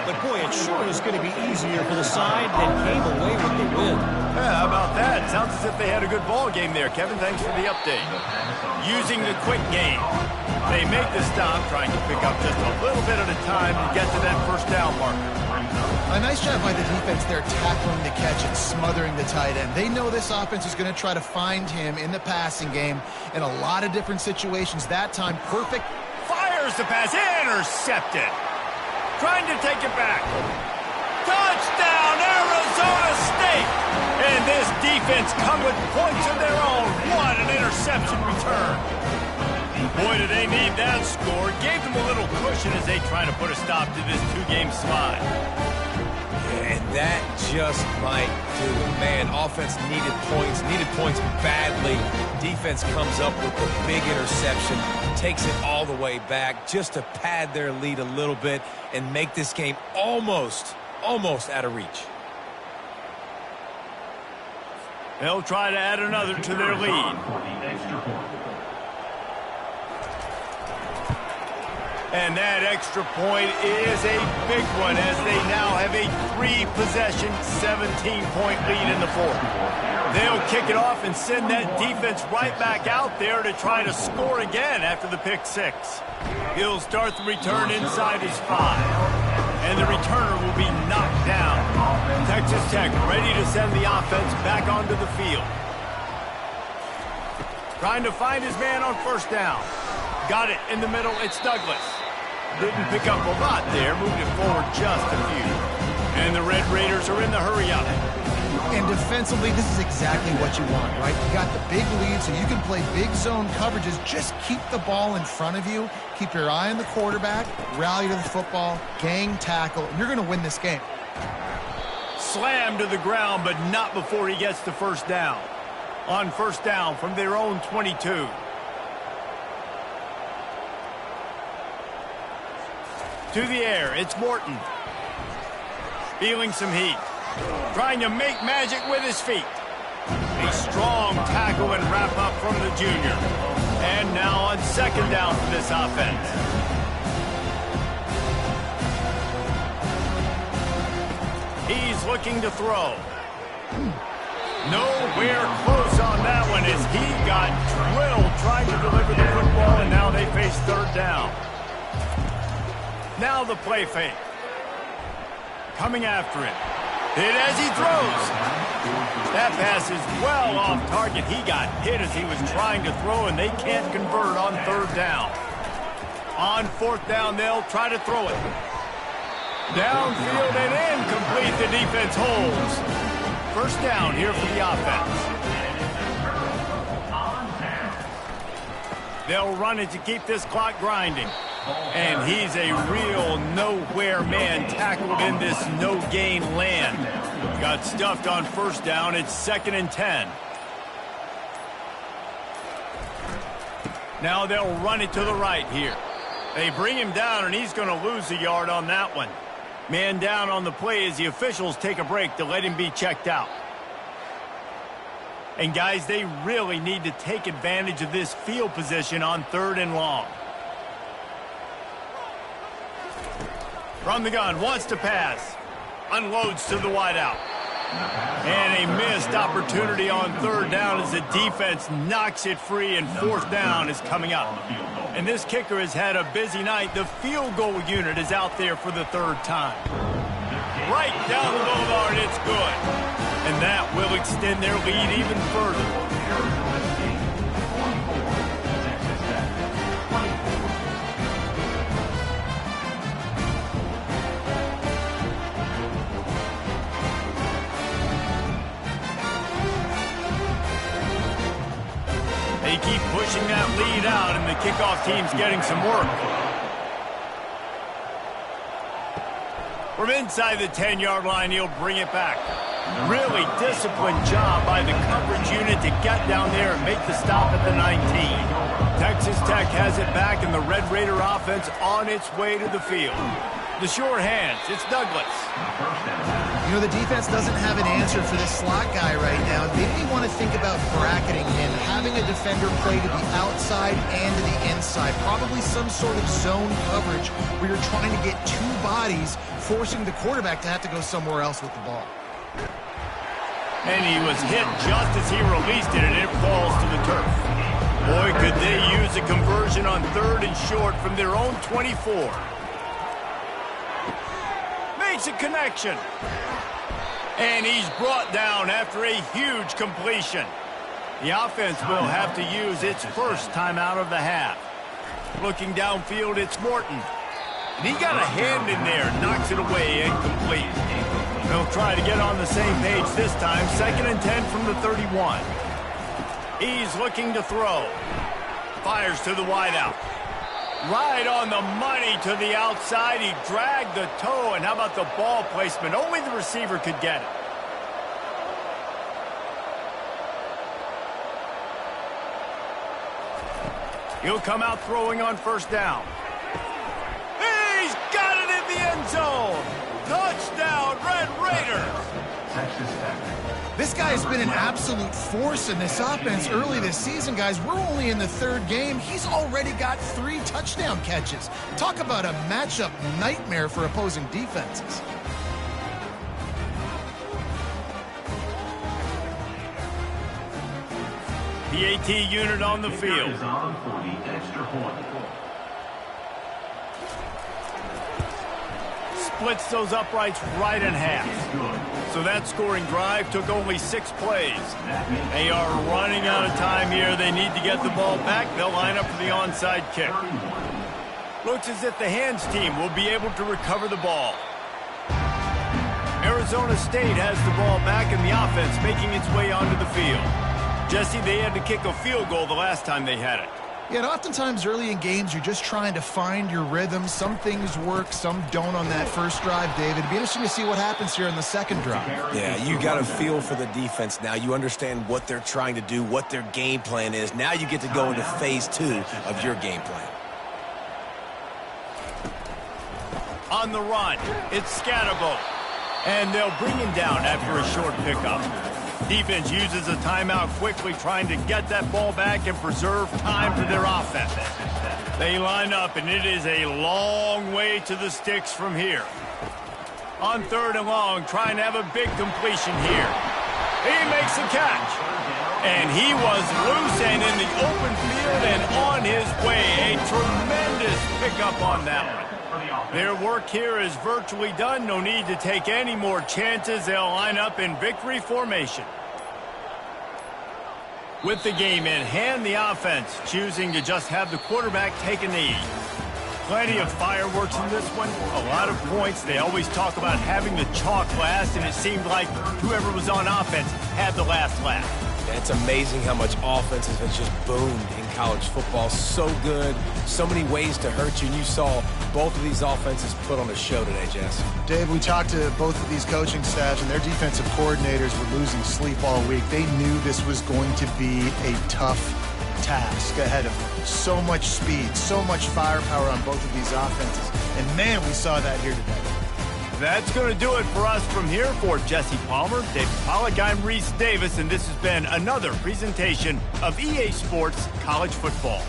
but boy, it sure is going to be easier for the side that came away with the win. Yeah, how about that? Sounds as if they had a good ball game there. Kevin, thanks for the update. Using the quick game, they make the stop, trying to pick up just a little bit at a time to get to that first down marker. A nice job by the defense there tackling the catch and smothering the tight end. They know this offense is going to try to find him in the passing game in a lot of different situations. That time, perfect. Fires the pass, intercepted. Trying to take it back. Touchdown, Arizona State! And this defense come with points of their own. What an interception return. Boy, do they need that score. Gave them a little cushion as they try to put a stop to this two-game slide. And that just might do it. Man, offense needed points badly. Defense comes up with a big interception, takes it all the way back just to pad their lead a little bit and make this game almost out of reach. They'll try to add another to their lead. And that extra point is a big one as they now have a 3-possession, 17-point lead in the fourth. They'll kick it off and send that defense right back out there to try to score again after the pick-6. He'll start the return inside his 5. And the returner will be knocked down. Texas Tech ready to send the offense back onto the field. Trying to find his man on first down. Got it in the middle. It's Douglas. Didn't pick up a lot there. Moved it forward just a few. And the Red Raiders are in the hurry-up. And defensively, this is exactly what you want, right? You got the big lead, so you can play big zone coverages. Just keep the ball in front of you. Keep your eye on the quarterback. Rally to the football. Gang tackle. And you're going to win this game. Slammed to the ground, but not before he gets the first down. On first down from their own 22. To the air, it's Morton. Feeling some heat. Trying to make magic with his feet. A strong tackle and wrap up from the junior. And now on second down for this offense. He's looking to throw. Nowhere close on that one as he got drilled trying to deliver the football, and now they face third down. Now the play fake. Coming after it. Hit as he throws. That pass is well off target. He got hit as he was trying to throw, and they can't convert on third down. On fourth down, they'll try to throw it. Downfield and incomplete. The defense holds. First down here for the offense. They'll run it to keep this clock grinding. And he's a real nowhere man tackled in this no-gain land. Got stuffed on first down. It's 2nd and 10. Now they'll run it to the right here. They bring him down, and he's going to lose a yard on that one. Man down on the play as the officials take a break to let him be checked out. And, guys, they really need to take advantage of this field position on 3rd and long. From the gun, wants to pass. Unloads to the wideout. And a missed opportunity on third down as the defense knocks it free, and fourth down is coming up. And this kicker has had a busy night. The field goal unit is out there for the third time. Right down the boulevard, it's good. And that will extend their lead even further. They keep pushing that lead out, and the kickoff team's getting some work. From inside the 10-yard line, he'll bring it back. Really disciplined job by the coverage unit to get down there and make the stop at the 19. Texas Tech has it back, and the Red Raider offense on its way to the field. The sure hands, it's Douglas. You know, the defense doesn't have an answer for this slot guy right now. Maybe they want to think about bracketing him, having a defender play to the outside and to the inside. Probably some sort of zone coverage where you're trying to get two bodies, forcing the quarterback to have to go somewhere else with the ball. And he was hit just as he released it, and it falls to the turf. Boy, could they use a conversion on 3rd and short from their own 24. Makes a connection. And he's brought down after a huge completion. The offense will have to use its first timeout of the half. Looking downfield, it's Morton. And he got a hand in there, knocks it away, incomplete. They'll try to get on the same page this time. 2nd and 10 from the 31. He's looking to throw. Fires to the wideout. Right on the money to the outside. He dragged the toe, and how about the ball placement? Only the receiver could get it. He'll come out throwing on 1st down. He's got it in the end zone. Touchdown, Red Raiders. This guy has been an absolute force in this offense early this season, guys. We're only in the 3rd game. He's already got 3 touchdown catches. Talk about a matchup nightmare for opposing defenses. PAT unit on the field. Splits those uprights right in half. So that scoring drive took only 6 plays. They are running out of time here. They need to get the ball back. They'll line up for the onside kick. Looks as if the hands team will be able to recover the ball. Arizona State has the ball back, and the offense making its way onto the field. Jesse, they had to kick a field goal the last time they had it. Yeah, and oftentimes early in games, you're just trying to find your rhythm. Some things work, some don't on that first drive, David. It'd be interesting to see what happens here in the 2nd drive. Yeah, you got a feel for the defense now. You understand what they're trying to do, what their game plan is. Now you get to go into phase 2 of your game plan. On the run, it's Scatterbo. And they'll bring him down after a short pickup. Defense uses a timeout quickly, trying to get that ball back and preserve time for their offense. They line up, and it is a long way to the sticks from here. On 3rd and long, trying to have a big completion here. He makes the catch. And he was loose and in the open field and on his way. A tremendous pickup on that one. Their work here is virtually done. No need to take any more chances. They'll line up in victory formation. With the game in hand, the offense choosing to just have the quarterback take a knee. Plenty of fireworks in this one. A lot of points. They always talk about having the chalk last, and it seemed like whoever was on offense had the last laugh. It's amazing how much offenses have just boomed in college football. So good, so many ways to hurt you, and you saw both of these offenses put on a show today, Jess. Dave, we talked to both of these coaching staffs, and their defensive coordinators were losing sleep all week. They knew this was going to be a tough task ahead of them. So much speed, so much firepower on both of these offenses, and man, we saw that here today. That's going to do it for us from here. For Jesse Palmer, David Pollack, I'm Reese Davis, and this has been another presentation of EA Sports College Football.